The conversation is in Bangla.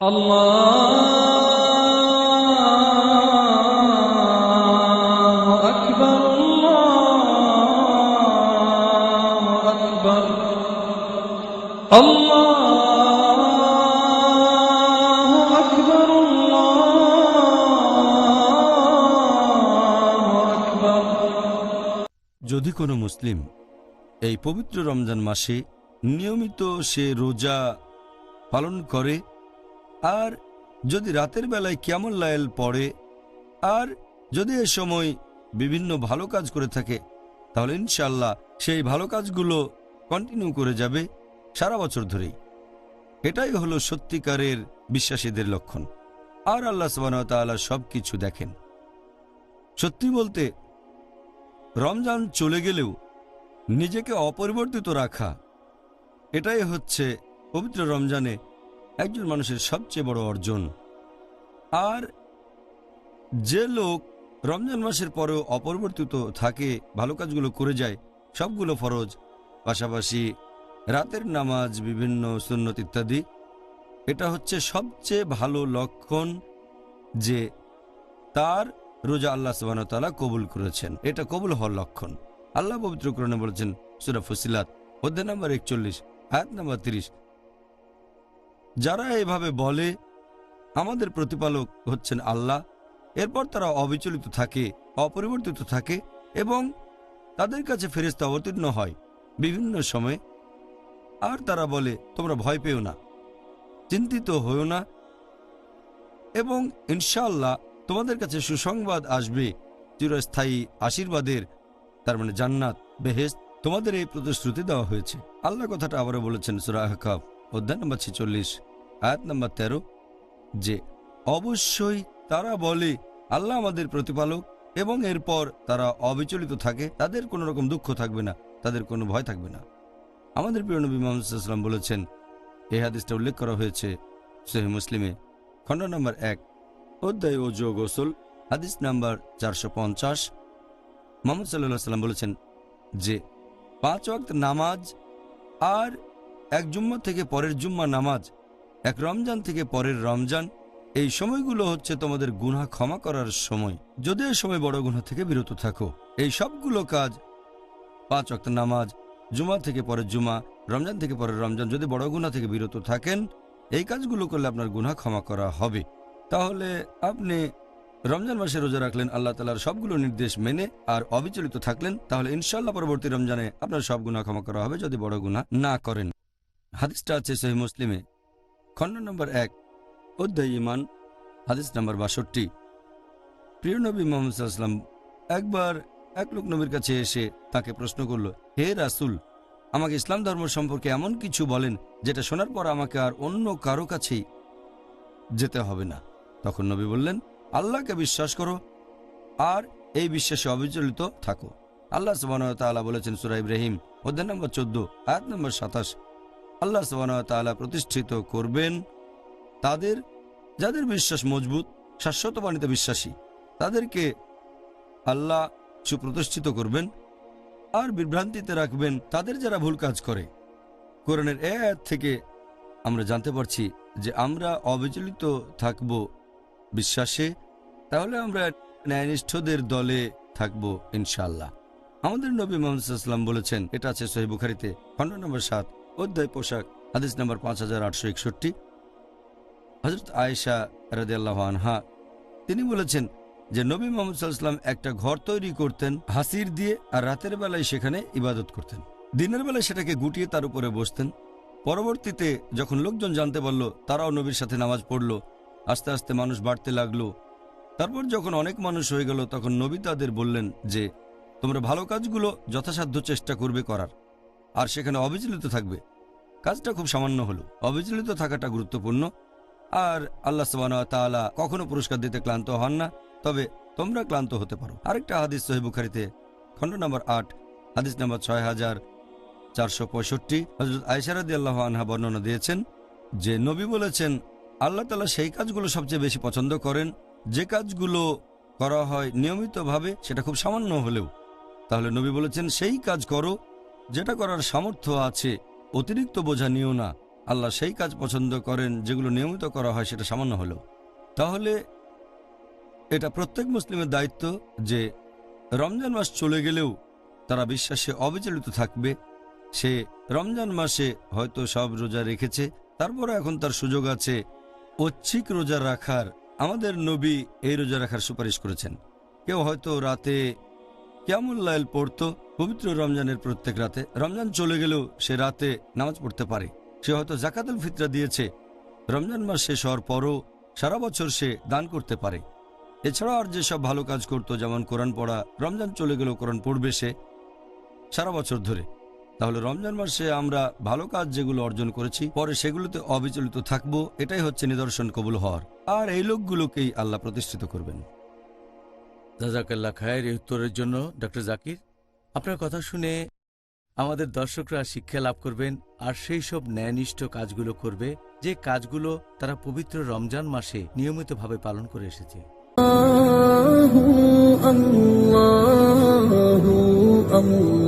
আল্লাহু আকবার, আল্লাহু আকবার, আল্লাহু আকবার, আল্লাহু আকবার। যদি কোনো মুসলিম এই পবিত্র রমজান মাসে নিয়মিত সে রোজা পালন করে, আর যদি রাতের বেলায় কিয়ামুল লাইল পড়ে, আর যদি এ সময় বিভিন্ন ভালো কাজ করে থাকে, তাহলে ইনশাআল্লাহ সেই ভালো কাজগুলো কন্টিনিউ করে যাবে সারা বছর ধরেই। এটাই হলো সত্যিকারের বিশ্বাসীদের লক্ষণ। আর আল্লাহ সুবহানাহু ওয়া তাআলা সবকিছু দেখেন। সত্যি বলতে, রমজান চলে গেলেও নিজেকে অপরিবর্তিত রাখা, এটাই হচ্ছে পবিত্র রমজানে একজন মানুষের সবচেয়ে বড় অর্জন। আর যে লোক রমজান মাসের পরেও অপরিবর্তিত থাকে, ভালো কাজগুলো করে যায়, সবগুলো ফরজ, পাশাপাশি রাতের নামাজ, বিভিন্ন সুন্নত ইত্যাদি, এটা হচ্ছে সবচেয়ে ভালো লক্ষণ যে তার রোজা আল্লাহ সুবহানাহু ওয়া তাআলা কবুল করেছেন। এটা কবুল হওয়ার লক্ষণ। আল্লাহ পবিত্র কোরআনে বলেছেন, সূরা ফুসিলাত অধ্যায় নম্বর 41 আয়াত নম্বর 30, যারা এভাবে বলে আমাদের প্রতিপালক হচ্ছেন আল্লাহ, এরপর তারা অবিচলিত থাকে, অপরিবর্তিত থাকে, এবং তাদের কাছে ফেরেশতা অবতীর্ণ হয় বিভিন্ন সময়ে, আর তারা বলে তোমরা ভয় পেও না, চিন্তিত হও না, এবং ইনশাআল্লাহ তোমাদের কাছে সুসংবাদ আসবে, চিরস্থায়ী আশীর্বাদের, তার মানে জান্নাত, বেহেশত, তোমাদের এই প্রতিশ্রুতি দেওয়া হয়েছে। আল্লাহ কথাটা আবারও বলেছেন সূরা আহকাফ অধ্যায় নম্বর 46 আয়াত নম্বর 13, যে অবশ্যই তারা বলে আল্লাহ আমাদের প্রতিপালক, এবং এরপর তারা অবিচলিত থাকে, তাদের কোনো রকম দুঃখ থাকবে না, তাদের কোনো ভয় থাকবে না। আমাদের প্রিয় নবী মুহাম্মদ সাল্লাল্লাহু আলাইহি ওয়াসাল্লাম বলেছেন, এই হাদিসটা উল্লেখ করা হয়েছে সহিহ মুসলিমে খণ্ড নম্বর 1 অধ্যায় ওযু ও গোসল হাদিস নাম্বার 450। মুহাম্মদ সাল্লাল্লাহু আলাইহি ওয়াসাল্লাম বলেছেন যে 5 ওয়াক্ত নামাজ, আর এক জুম্মা থেকে পরের জুম্মা নামাজ, এক রমজান থেকে পরের রমজান, এই সময়গুলো হচ্ছে তোমাদের গুনাহ ক্ষমা করার সময়, যদি এই সময় বড় গুনাহ থেকে বিরত থাকো। এই সবগুলো কাজ, 5 ওয়াক্ত নামাজ, জুমা থেকে পরের জুমা, রমজান থেকে পরের রমজান, যদি বড় গুনাহ থেকে বিরত থাকেন, এই কাজগুলো করলে আপনার গুনাহ ক্ষমা করা হবে। তাহলে আপনি রমজান মাসে রোজা রাখলেন আল্লাহ তাআলার সবগুলো নির্দেশ মেনে, আর অবিচলিত থাকলেন, তাহলে ইনশাআল্লাহ পরবর্তী রমজানে আপনার সব গুনাহ ক্ষমা করা হবে যদি বড় গুনাহ না করেন। হাদিসটা আছে সহিহ মুসলিমে খণ্ড নম্বর 1 অধ্যায় ঈমান হাদিস নাম্বার 62। প্রিয় নবী মুহাম্মদ সাল্লাল্লাহু আলাইহি ওয়াসাল্লাম একবার এক লোক নবীর কাছে এসে তাকে প্রশ্ন করল, হে রাসূল, আমাকে ইসলাম ধর্ম সম্পর্কে এমন কিছু বলেন যেটা শোনার পর আমাকে আর অন্য কারো কাছেই যেতে হবে না। তখন নবী বললেন, আল্লাহকে বিশ্বাস করো আর এই বিশ্বাসে অবিচলিত থাকো। আল্লাহ সুবহানাহু ওয়া তাআলা বলেছেন সূরা ইব্রাহিম অধ্যায় নম্বর 14 আয়াত নম্বর 27, আল্লাহ সুবহানাহু ওয়া তাআলা প্রতিষ্ঠিত করবেন তাদের যাদের বিশ্বাস মজবুত, শাশ্বত বাণীতে বিশ্বাসী, তাদেরকে আল্লাহ সুপ্রতিষ্ঠিত করবেন, আর বিভ্রান্তিতে রাখবেন তাদের যারা ভুল কাজ করে। কোরআনের এই আয়াত থেকে আমরা জানতে পারছি যে আমরা অবিচলিত থাকব বিশ্বাসে, তাহলে আমরা ন্যায়নিষ্ঠদের দলে থাকব ইনশাআল্লাহ। আমাদের নবী মুহাম্মদ সাল্লাল্লাহু আলাইহি ওয়াসাল্লাম বলেছেন, এটা আছে সহিহ বুখারীতে খণ্ড নম্বর 7 অধ্যায় পোশাক হাদিস নম্বর 5861। হযরত আয়েশা রাদিয়াল্লাহু আনহা তিনি বলেছেন যে নবী মুহাম্মদ সাল্লাল্লাহু আলাইহি ওয়াসাল্লাম একটা ঘর তৈরি করতেন হাসির দিয়ে, আর রাতের বেলায় সেখানে ইবাদত করতেন, দিনের বেলায় সেটাকে গুটিয়ে তার উপরে বসতেন। পরবর্তীতে যখন লোকজন জানতে পারল, তারাও নবীর সাথে নামাজ পড়ল, আস্তে আস্তে মানুষ বাড়তে লাগলো। তারপর যখন অনেক মানুষ হয়ে গেল, তখন নবী তাদের বললেন যে তোমরা ভালো কাজগুলো যথাসাধ্য চেষ্টা করবে করার, আর সেখানে অবিচলিত থাকবে। কাজটা খুব সামান্য হলো, অবিচলিত থাকাটা গুরুত্বপূর্ণ। আর আল্লাহ সুবহানাহু ওয়া তাআলা কখনো পুরস্কার দিতে ক্লান্ত হন না, তবে তোমরা ক্লান্ত হতে পারো। আরেকটা হাদিস সহিহ বুখারীতে খণ্ড নম্বর 8 হাদিস নম্বর 6465, হযরত আয়েশা রাদিয়াল্লাহু আনহা বর্ণনা দিয়েছেন যে নবী বলেছেন, আল্লাহ তাআলা সেই কাজগুলো সবচেয়ে বেশি পছন্দ করেন যে কাজগুলো করা হয় নিয়মিতভাবে, সেটা খুব সামান্য হলেও। তাহলে নবী বলেছেন, সেই কাজ করো যেটা করার সামর্থ্য আছে, অতিরিক্ত বোঝা নিও না, আল্লাহ সেই কাজ পছন্দ করেন যেগুলো নিয়মিত করা হয় সেটা সামান্য হলো। তাহলে এটা প্রত্যেক মুসলিমের দায়িত্ব যে রমজান মাস চলে গেলেও তারা বিশ্বাসে অবিচলিত থাকবে। সে রমজান মাসে হয়তো সব রোজা রেখেছে, তারপরে এখন তার সুযোগ আছে ঐচ্ছিক রোজা রাখার। আমাদের নবী এই রোজা রাখার সুপারিশ করেছেন। কেউ হয়তো রাতে কিয়ামুল লাইল পড়তো পবিত্র রমজানের প্রত্যেক রাতে, রমজান চলে গেলেও সে রাতে নামাজ পড়তে পারে। সে হয়তো জাকাতুল ফিতরা দিয়েছে, রমজান মাস শেষ হওয়ার পরও সারা বছর সে দান করতে পারে। এছাড়াও আর যেসব ভালো কাজ করত, যেমন কোরআন পড়া, রমজান চলে গেলেও কোরআন পড়বে সে সারা বছর ধরে। তাহলে রমজান মাসে আমরা ভালো কাজ যেগুলো অর্জন করেছি পরে সেগুলোতে অবিচলিত থাকব, এটাই হচ্ছে নিদর্শন কবুল হওয়ার। আর এই লোকগুলোকেই আল্লাহ প্রতিষ্ঠিত করবেন। জাযাকাল্লাহ খায়ের এই উত্তরের জন্য ডক্টর জাকির। আপনার কথা শুনে আমাদের দর্শকরা শিক্ষা লাভ করবেন আর সেই সব ন্যায়নিষ্ঠ কাজগুলো করবে যে কাজগুলো তারা পবিত্র রমজান মাসে নিয়মিতভাবে পালন করে এসেছে। আল্লাহু আল্লাহু আল্লাহ।